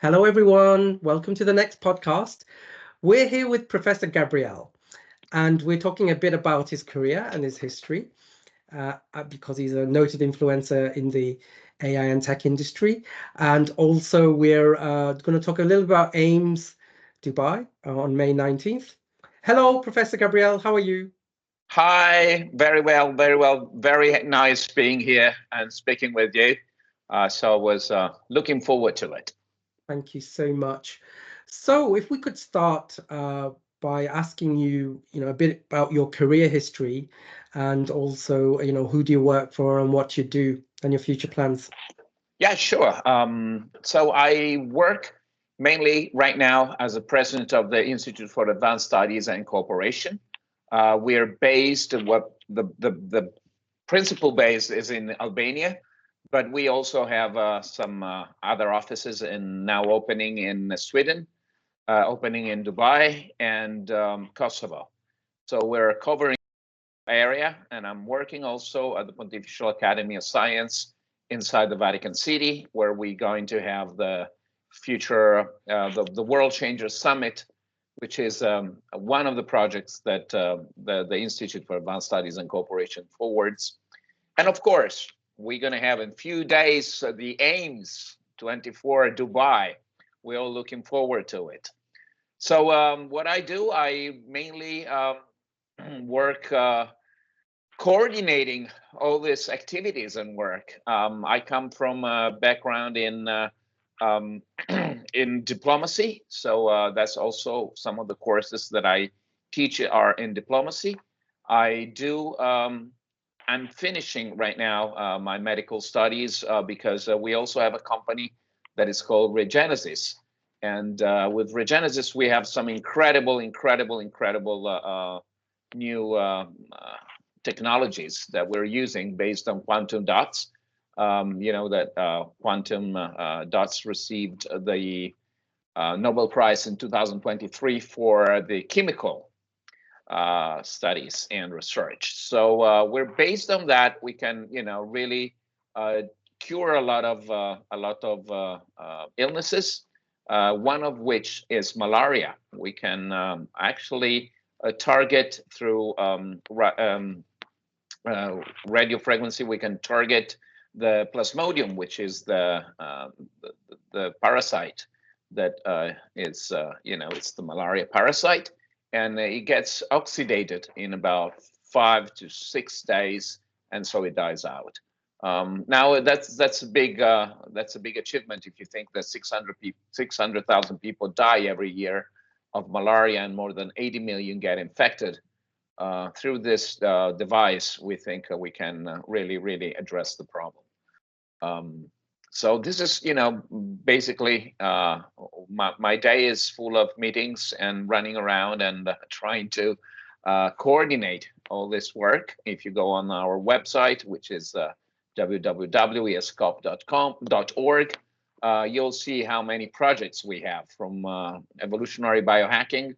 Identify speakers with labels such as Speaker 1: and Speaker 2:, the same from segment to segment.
Speaker 1: Hello, everyone. Welcome to the next podcast. We're here with Professor Gabriele, and we're talking a bit about his career and his history because he's a noted influencer in the AI and tech industry. And also, we're going to talk a little about AIMS Dubai on May 19th. Hello, Professor Gabriele. How are you?
Speaker 2: Hi, very well, very well. Very nice being here and speaking with you. So I was looking forward to it.
Speaker 1: Thank you so much. So, if we could start by asking you, a bit about your career history, and also, who do you work for and what you do and your future plans.
Speaker 2: Yeah, sure. So I work mainly right now as the president of the Institute for Advanced Studies and Cooperation. We're based, what the principal base is in Albania, but we also have some other offices now opening in Sweden, opening in Dubai and Kosovo. So we're covering area, and I'm working also at the Pontifical Academy of Science inside the Vatican City, where we're going to have the future, the World Changers Summit, which is one of the projects that the Institute for Advanced Studies and Cooperation forwards. And of course, we're going to have in a few days the AIMS 24 Dubai. We're all looking forward to it. So what I do, I mainly work coordinating all these activities and work. I come from a background in diplomacy, so that's also some of the courses that I teach are in diplomacy. I do. I'm finishing right now my medical studies because we also have a company that is called Regenesis. And with Regenesis, we have some incredible new technologies that we're using based on quantum dots. You know that quantum dots received the Nobel Prize in 2023 for the chemical studies and research. So we're based on that. We can, really cure a lot of illnesses. One of which is malaria. We can actually target through radiofrequency. We can target the plasmodium, which is the parasite that is, it's the malaria parasite, and it gets oxidated in about 5 to 6 days, and so it dies out. Now that's a big achievement if you think that 600,000 people die every year of malaria and more than 80 million get infected. Through this device, we think we can really address the problem. So this is, basically my day is full of meetings and running around and trying to coordinate all this work. If you go on our website, which is www.escop.org, you'll see how many projects we have, from evolutionary biohacking,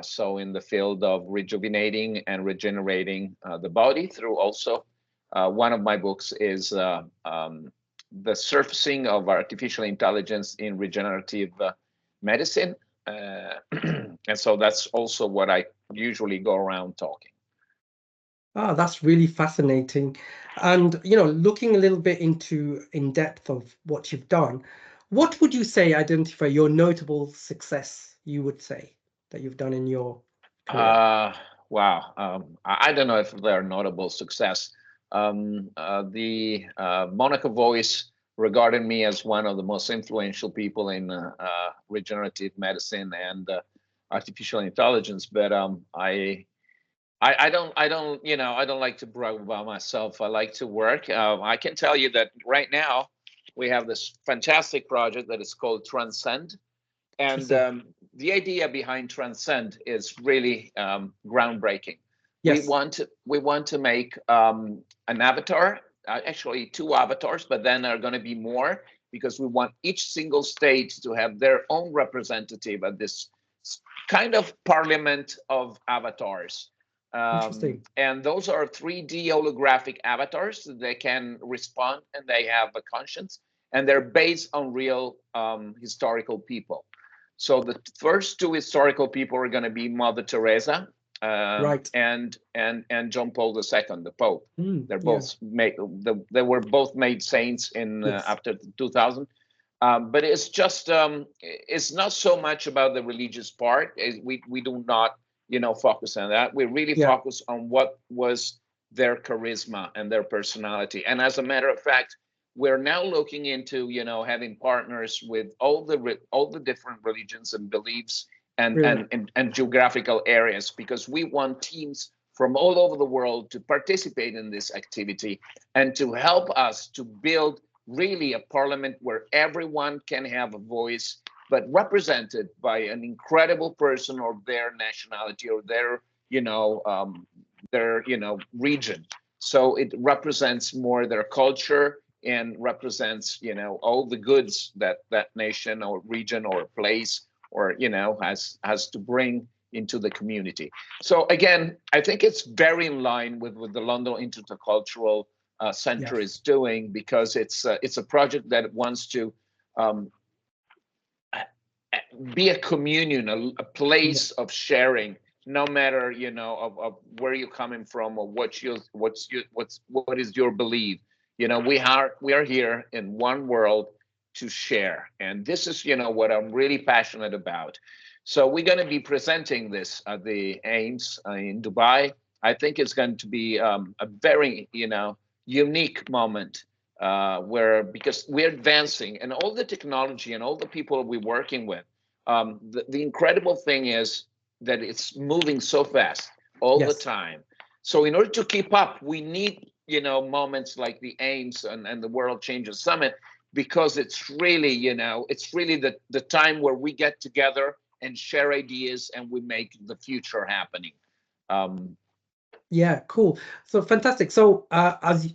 Speaker 2: so in the field of rejuvenating and regenerating the body, through also one of my books is the surfacing of artificial intelligence in regenerative medicine. And so that's also what I usually go around talking.
Speaker 1: Ah, that's really fascinating. And, looking a little bit in depth of what you've done, what would you say identify your notable success, you would say, that you've done in your career?
Speaker 2: Wow. I don't know if they're notable success. The Monaco Voice regarded me as one of the most influential people in regenerative medicine and artificial intelligence, but I don't like to brag about myself. I like to work. I can tell you that right now we have this fantastic project that is called Transcend, and the idea behind Transcend is really groundbreaking.
Speaker 1: Yes.
Speaker 2: We want to make an avatar, actually 2 avatars, but then there are going to be more, because we want each single state to have their own representative at this kind of parliament of avatars.
Speaker 1: Interesting.
Speaker 2: And those are 3D holographic avatars. They can respond and they have a conscience. and they're based on real historical people. So the first two historical people are going to be Mother Teresa
Speaker 1: Right.
Speaker 2: and John Paul II, the Pope. They're
Speaker 1: Yeah.
Speaker 2: both made. They were both made saints in
Speaker 1: Yes.
Speaker 2: after 2000. But it's just it's not so much about the religious part. We do not focus on that. We really
Speaker 1: Yeah.
Speaker 2: focus on what was their charisma and their personality. And as a matter of fact, we're now looking into having partners with all the different religions and beliefs and geographical areas, because we want teams from all over the world to participate in this activity and to help us to build really a parliament where everyone can have a voice, but represented by an incredible person or their nationality or their region. So it represents more their culture and represents all the goods that nation or region or place or has to bring into the community. So again, I think it's very in line with the London Intercultural Center is doing, because it's a project that wants to be a communion, a place of sharing, no matter of where you're coming from or what is your belief. We are here in one world to share, and this is what I'm really passionate about. So we're going to be presenting this at the AIMS in Dubai. I think it's going to be a very unique moment because we're advancing, and all the technology and all the people we're working with. The incredible thing is that it's moving so fast all the time. So in order to keep up, we need moments like the AIMS and the World Changers Summit, because it's really the time where we get together and share ideas and we make the future happening.
Speaker 1: Yeah, cool. So fantastic. So as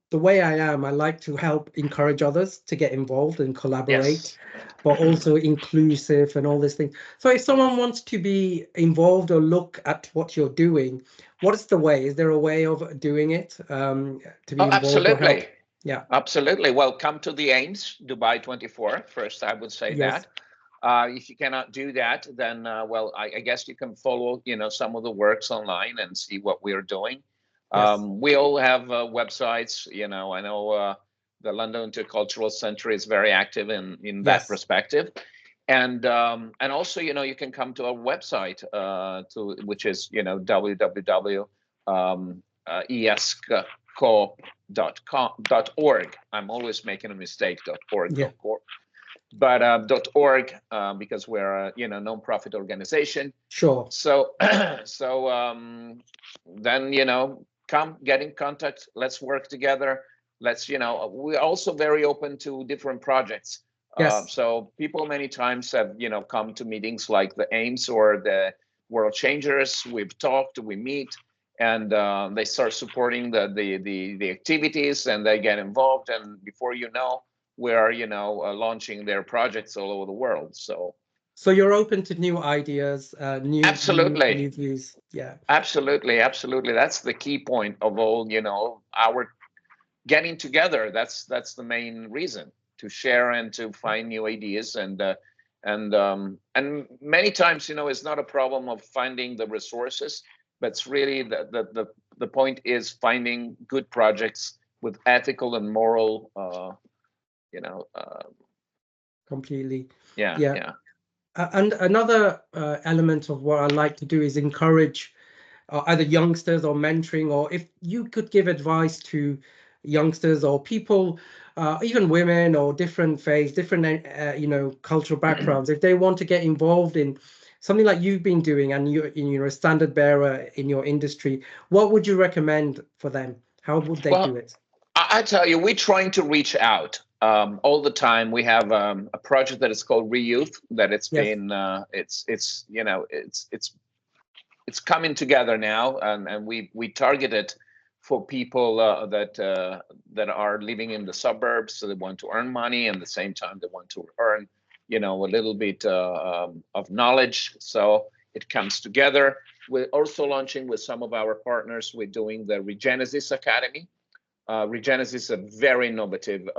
Speaker 1: the way I am, I like to help encourage others to get involved and collaborate, but also inclusive and all these things. So if someone wants to be involved or look at what you're doing, what is the way? Is there a way of doing it to be involved?
Speaker 2: Absolutely.
Speaker 1: Or help? Yeah.
Speaker 2: Absolutely. Well, come to the AIMS Dubai 24. First, I would say that. If you cannot do that, then well, I guess you can follow some of the works online and see what we're doing. We all have websites. I know the London Intercultural Center is very active in that perspective, and also you can come to our website which is www.escco.org. I'm always making a mistake. .org. But .org because we're a non-profit organization.
Speaker 1: Sure.
Speaker 2: So then come get in contact. Let's work together. Let's we're also very open to different projects. So people many times have come to meetings like the AIMS or the World Changers. We've talked, we meet, and they start supporting the activities, and they get involved, and before you know, we are launching their projects all over the world. So
Speaker 1: you're open to new ideas, new views.
Speaker 2: Absolutely. That's the key point of all our getting together. That's the main reason, to share and to find new ideas, and many times it's not a problem of finding the resources, but it's really the point is finding good projects with ethical and moral
Speaker 1: completely.
Speaker 2: Yeah.
Speaker 1: And another element of what I like to do is encourage either youngsters or mentoring, or if you could give advice to youngsters or people, even women or different faiths, different cultural backgrounds, if they want to get involved in something like you've been doing and you're a standard bearer in your industry, what would you recommend for them? How would they do it?
Speaker 2: I tell you, we're trying to reach out all the time. We have a project that is called Re-Youth, that it's been it's coming together now, and we target it for people that are living in the suburbs, so they want to earn money, and at the same time they want to earn a little bit of knowledge. So it comes together. We're also launching with some of our partners. We're doing the Regenesis Academy. Regenesis is a very innovative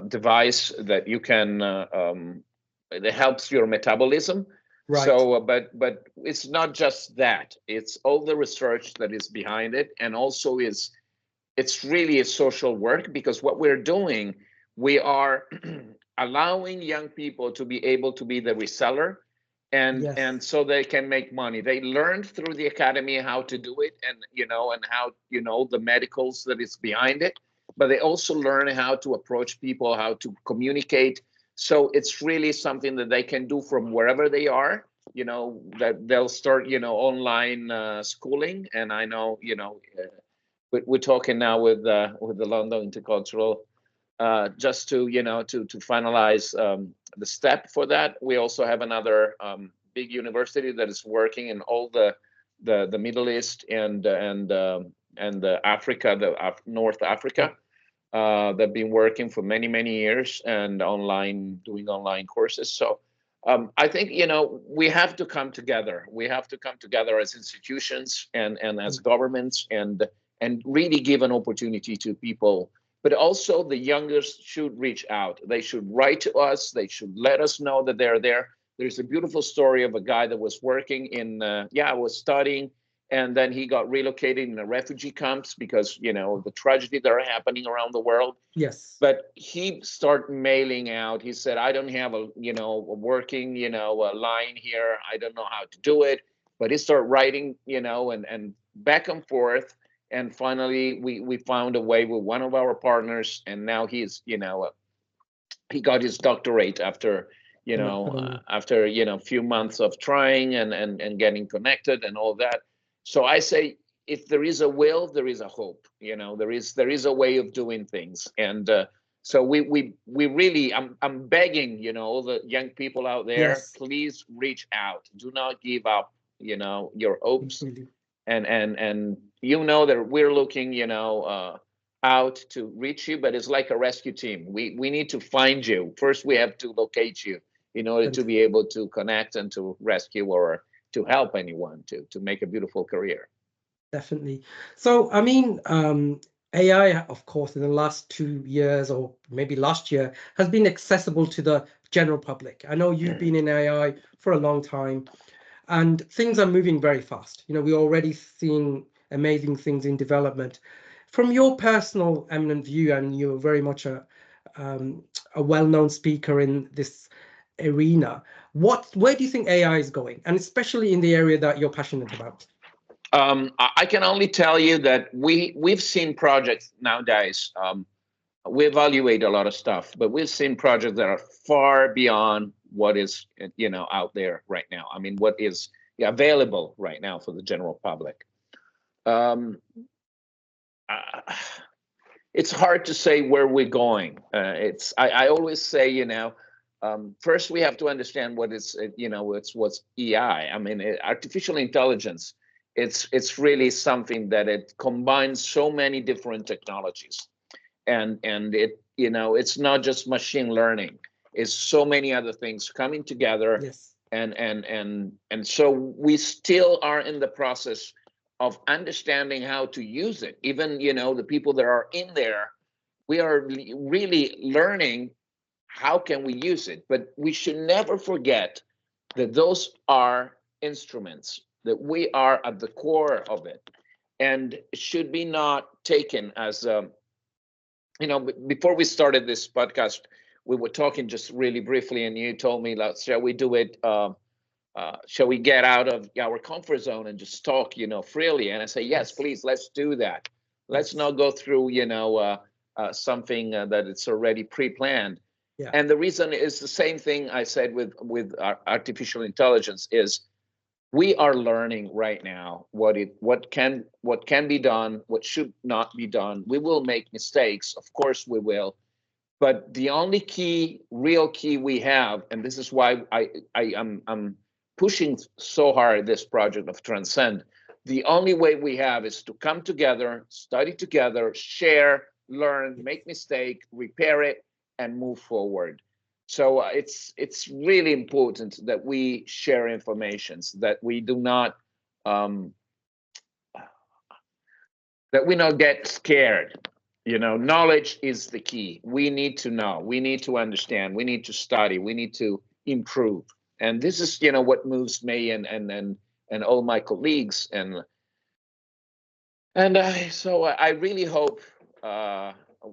Speaker 2: device that you can that helps your metabolism.
Speaker 1: Right.
Speaker 2: So, but it's not just that; it's all the research that is behind it, and also it's really a social work, because what we're doing, we are allowing young people to be able to be the reseller,
Speaker 1: Yes.
Speaker 2: and so they can make money. They learned through the academy how to do it, and how the medicals that is behind it, but they also learn how to approach people, how to communicate. So it's really something that they can do from wherever they are. That they'll start online schooling, and I know we're talking now with the London Intercultural, just to to finalize the step for that. We also have another big university that is working in all the Middle East and Africa, North Africa. They've been working for many years and doing online courses. So I think we have to come together. We have to come together as institutions and as governments, and really give an opportunity to people. But also the youngest should reach out. They should write to us. They should let us know that they're there. There's a beautiful story of a guy that was working was studying, and then he got relocated in the refugee camps because the tragedy that are happening around the world.
Speaker 1: Yes.
Speaker 2: But he started mailing out. He said, I don't have a working a line here. I don't know how to do it. But he started writing and back and forth. And finally, we found a way with one of our partners, and now he's he got his doctorate after a few months of trying and getting connected and all that. So I say, if there is a will, there is a hope. There is a way of doing things, and so we really, I'm begging all the young people out there,
Speaker 1: Yes.
Speaker 2: please reach out. Do not give up your hopes.
Speaker 1: Completely.
Speaker 2: And that we're looking out to reach you, but it's like a rescue team. We need to find you first. We have to locate you in order to be able to connect and to rescue or to help anyone to make a beautiful career.
Speaker 1: Definitely. So, I mean, AI, of course, in the last 2 years or maybe last year, has been accessible to the general public. I know you've been in AI for a long time, and things are moving very fast. We're already seeing amazing things in development. From your personal eminent view, and you're very much a well-known speaker in this arena, where do you think AI is going, and especially in the area that you're passionate about?
Speaker 2: I can only tell you that we've seen projects nowadays. We evaluate a lot of stuff, but we've seen projects that are far beyond what is out there right now. I mean, what is available right now for the general public. It's hard to say where we're going. I always say first we have to understand what is what's EI. I mean, artificial intelligence. It's really something that it combines so many different technologies, and it it's not just machine learning. It's so many other things coming together.
Speaker 1: Yes.
Speaker 2: And so we still are in the process of understanding how to use it. Even the people that are in there, we are really learning how can we use it. But we should never forget that those are instruments, that we are at the core of it, and it should be not taken as before we started this podcast, we were talking just really briefly, and you told me, shall we do it? Shall we get out of our comfort zone and just talk, freely? And I say, yes, please, let's do that. Let's not go through, something that it's already pre-planned.
Speaker 1: Yeah.
Speaker 2: And the reason is the same thing I said with artificial intelligence is we are learning right now what can be done, what should not be done. We will make mistakes, of course we will, but the only real key we have, and this is why I'm pushing so hard this project of Transcend. The only way we have is to come together, study together, share, learn, make mistake, repair it, and move forward. So it's really important that we share information, that we do not that we not get scared. You know, knowledge is the key. We need to know, we need to understand, we need to study, we need to improve. And this is, you know, what moves me and all my colleagues. So I really hope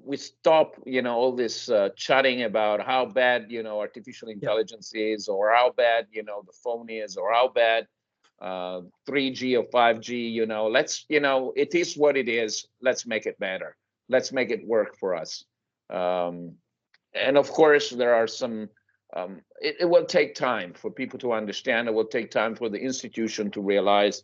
Speaker 2: we stop, you know, all this chatting about how bad, you know, artificial intelligence is, or how bad, you know, the phone is, or how bad 3G or 5G. You know, let's, you know, it is what it is. Let's make it better. Let's make it work for us. And of course, there are some. It will take time for people to understand. It will take time for the institution to realize.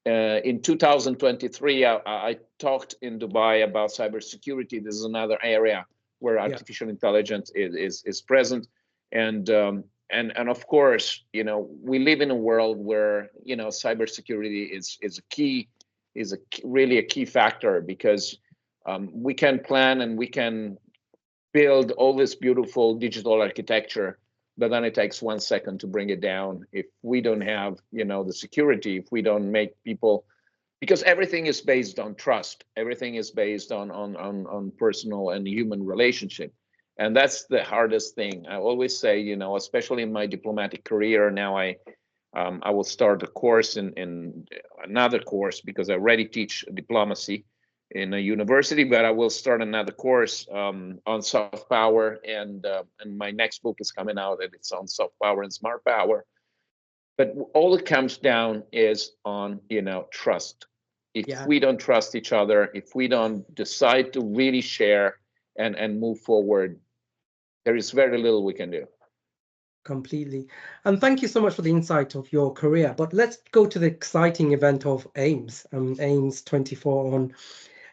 Speaker 2: In 2023, I talked in Dubai about cybersecurity. This is another area where artificial intelligence is present, and of course, you know, we live in a world where, you know, cybersecurity is really a key factor, because we can plan and we can build all this beautiful digital architecture, but then it takes 1 second to bring it down if we don't have, you know, the security, if we don't make people, because everything is based on trust, everything is based on personal and human relationship, and that's the hardest thing. I always say, you know, especially in my diplomatic career now, I will start a course in another course, because I already teach diplomacy in a university, but I will start another course on soft power, and my next book is coming out, and it's on soft power and smart power. But all it comes down is on, you know, trust. If we don't trust each other, if we don't decide to really share and move forward, there is very little we can do.
Speaker 1: Completely. And thank you so much for the insight of your career. But let's go to the exciting event of AIMS, AIMS 24 on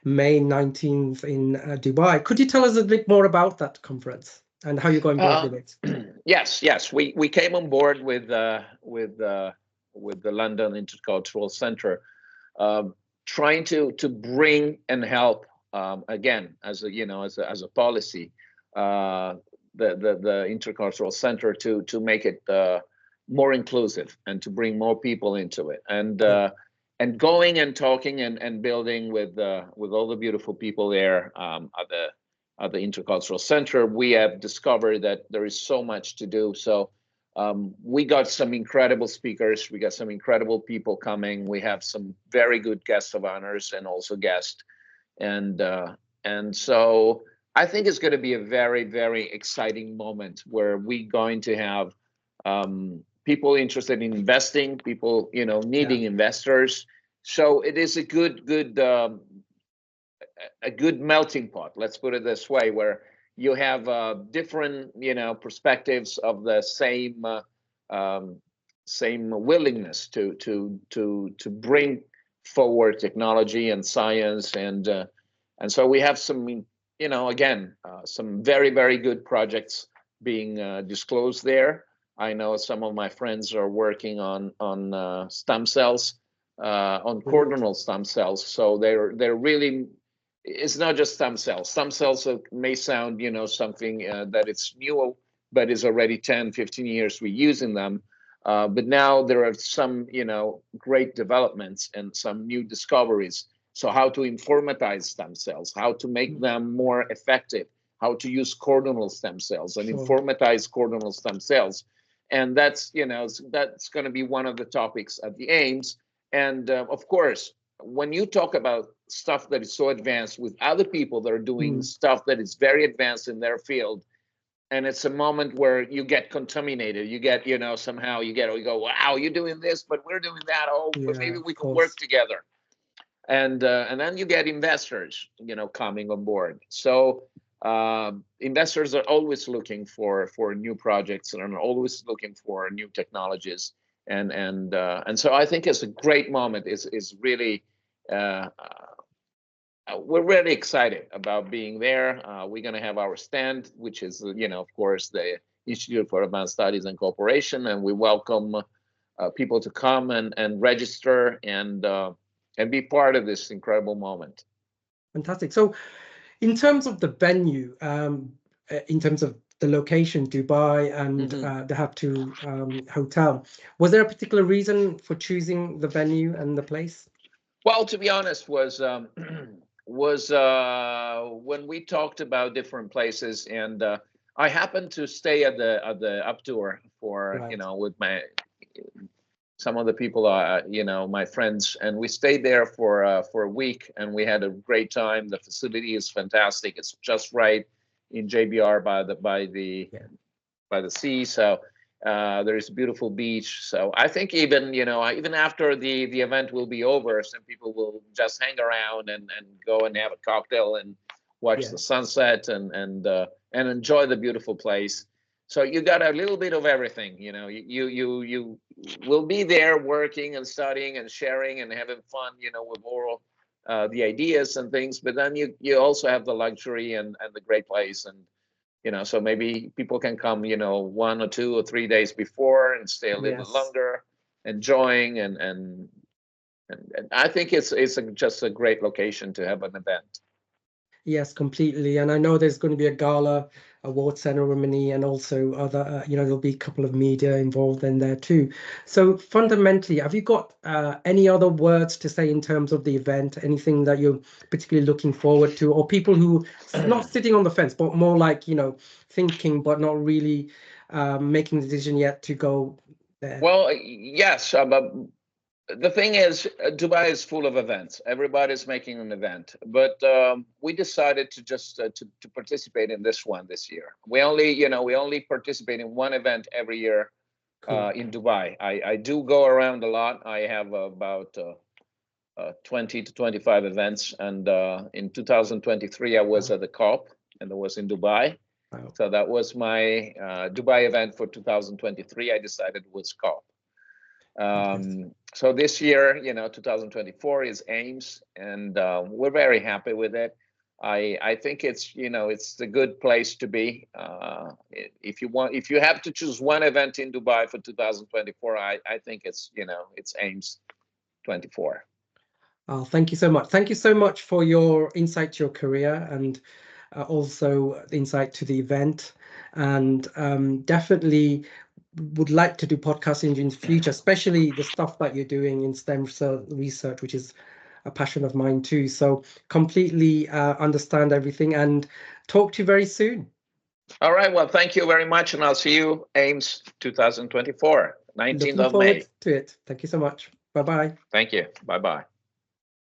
Speaker 1: May 19th in Dubai. Could you tell us a bit more about that conference and how you got involved with it?
Speaker 2: Yes. We came on board with the London Intercultural Center, trying to bring and help, again, as a, you know, as a policy, the Intercultural Center to make it more inclusive and to bring more people into it, and going and talking and building with all the beautiful people there at the Intercultural Center. We have discovered that there is so much to do. So we got some incredible speakers. We got some incredible people coming. We have some very good guests of honors and also guests, and so I think it's going to be a very, very exciting moment where we're going to have people interested in investing, people, you know, needing investors. So it is a good melting pot. Let's put it this way, where you have different, you know, perspectives of the same willingness to bring forward technology and science, and so we have some, you know, again, some very, very good projects being disclosed there. I know some of my friends are working on stem cells, on coronal stem cells. So they're really, it's not just stem cells. Stem cells may sound, you know, something that it's new, but is already 10, 15 years we're using them. But now there are some, you know, great developments and some new discoveries. So how to informatize stem cells, how to make them more effective, how to use coronal stem cells and informatize coronal stem cells. And that's, you know, that's going to be one of the topics at the AIMS. And of course, when you talk about stuff that is so advanced with other people that are doing stuff that is very advanced in their field, and it's a moment where you get contaminated, you get, you know, somehow you go, wow, you're doing this, but we're doing that. Oh, but maybe we can work together. And then you get investors, you know, coming on board. So investors are always looking for new projects and are always looking for new technologies. And so I think it's a great moment. Is really we're really excited about being there. We're going to have our stand, which is, you know, of course, the Institute for Advanced Studies and Cooperation, and we welcome people to come and register and be part of this incredible moment.
Speaker 1: Fantastic. So in terms of the venue, in terms of the location, Dubai, and the Have2 hotel, was there a particular reason for choosing the venue and the place?
Speaker 2: Well, to be honest, was was when we talked about different places, and I happened to stay at the up tour for
Speaker 1: Right.
Speaker 2: with some of the people my friends, and we stayed there for a week, and we had a great time. The facility is fantastic. It's just right in JBR by the sea, so there is a beautiful beach. So I think even after the event will be over, some people will just hang around and go and have a cocktail and watch the sunset and enjoy the beautiful place. So you got a little bit of everything. You will be there working and studying and sharing and having fun, with all the ideas and things. But then you also have the luxury and the great place. And so maybe people can come 1 or 2 or 3 days before and stay a little longer, enjoying and I think it's just a great location to have an event.
Speaker 1: Yes, completely. And I know there's going to be a gala award ceremony, and also other, there'll be a couple of media involved in there too. So fundamentally, have you got any other words to say in terms of the event? Anything that you're particularly looking forward to, or people who not sitting on the fence, but more like, thinking, but not really making the decision yet to go there?
Speaker 2: Well, yes, but the thing is, Dubai is full of events. Everybody's making an event, but we decided to just to participate in this one this year. We only participate in one event every year in Dubai. I do go around a lot. I have about 20 to 25 events, and in 2023 I was at the COP, and it was in Dubai.
Speaker 1: Wow.
Speaker 2: So that was my Dubai event for 2023. I decided it was COP. So this year, 2024 is AIMS, and we're very happy with it. I think it's a good place to be. If you have to choose one event in Dubai for 2024, I think it's AIMS 24.
Speaker 1: Oh, thank you so much. Thank you so much for your insight to your career, and also insight to the event. And definitely would like to do podcasting in the future, especially the stuff that you're doing in STEM research, which is a passion of mine too. So completely understand everything, and talk to you very soon.
Speaker 2: All right. Well, thank you very much, and I'll see you AIMS 2024, 19th
Speaker 1: Looking
Speaker 2: of May.
Speaker 1: forward to it. Thank you so much. Bye-bye.
Speaker 2: Thank you. Bye-bye.